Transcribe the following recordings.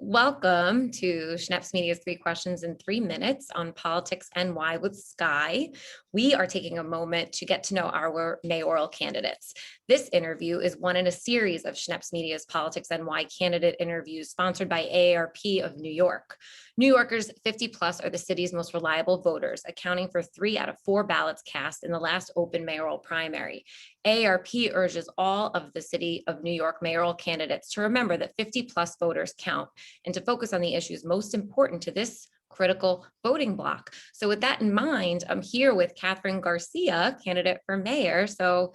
Welcome to Schneps Media's 3 questions in 3 minutes on Politics NY with Skye. We are taking a moment to get to know our mayoral candidates. This interview is one in a series of Schneps Media's Politics NY candidate interviews sponsored by AARP of New York. New Yorkers 50 plus are the city's most reliable voters, accounting for 3 out of 4 ballots cast in the last open mayoral primary. AARP urges all of the City of New York mayoral candidates to remember that 50 plus voters count and to focus on the issues most important to this critical voting bloc. So with that in mind, I'm here with Kathryn Garcia, candidate for mayor. So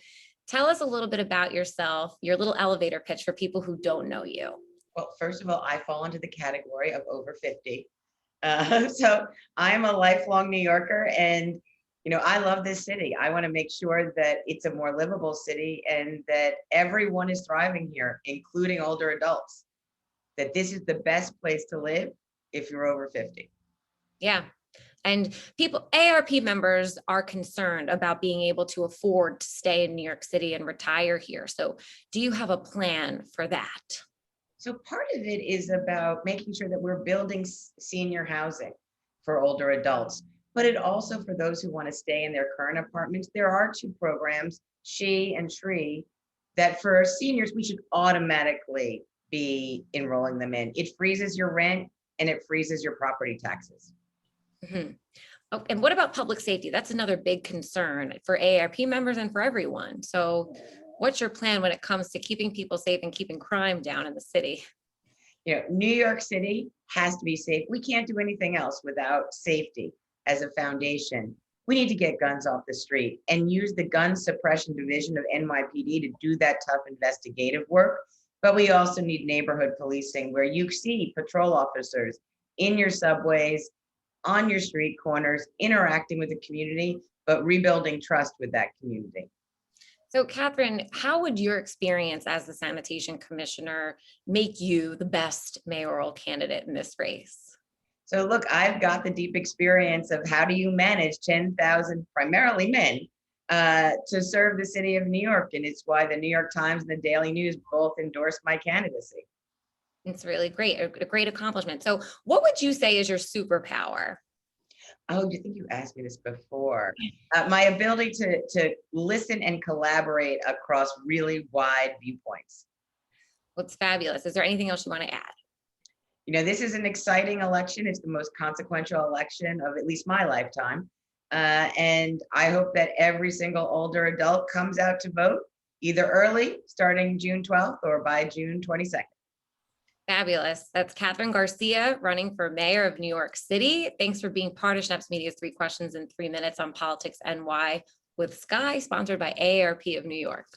tell us a little bit about yourself, your little elevator pitch for people who don't know you. Well, first of all, I fall into the category of over 50. So I'm a lifelong New Yorker, and I love this city. I want to make sure that it's a more livable city and that everyone is thriving here, including older adults, that this is the best place to live if you're over 50. Yeah. And AARP members are concerned about being able to afford to stay in New York City and retire here. So do you have a plan for that? So part of it is about making sure that we're building senior housing for older adults, but it also for those who want to stay in their current apartments. There are 2 programs, SHE and SHRE, that for seniors, we should automatically be enrolling them in. It freezes your rent and it freezes your property taxes. Mm-hmm. Oh, and what about public safety? That's another big concern for AARP members and for everyone. So what's your plan when it comes to keeping people safe and keeping crime down in the city? New York City has to be safe. We can't do anything else without safety as a foundation. We need to get guns off the street and use the gun suppression division of NYPD to do that tough investigative work. But we also need neighborhood policing where you see patrol officers in your subways, on your street corners, interacting with the community, but rebuilding trust with that community. So Kathryn, how would your experience as the sanitation commissioner make you the best mayoral candidate in this race? So look, I've got the deep experience of how do you manage 10,000 primarily men to serve the city of New York. And it's why the New York Times and the Daily News both endorsed my candidacy. It's really great, a great accomplishment. So what would you say is your superpower? Oh, you think you asked me this before? My ability to listen and collaborate across really wide viewpoints. What's fabulous. Is there anything else you want to add? This is an exciting election. It's the most consequential election of at least my lifetime. And I hope that every single older adult comes out to vote either early, starting June 12th, or by June 22nd. Fabulous. That's Kathryn Garcia running for mayor of New York City. Thanks for being part of Schneps Media's 3 questions in 3 minutes on Politics NY with Skye, sponsored by AARP of New York.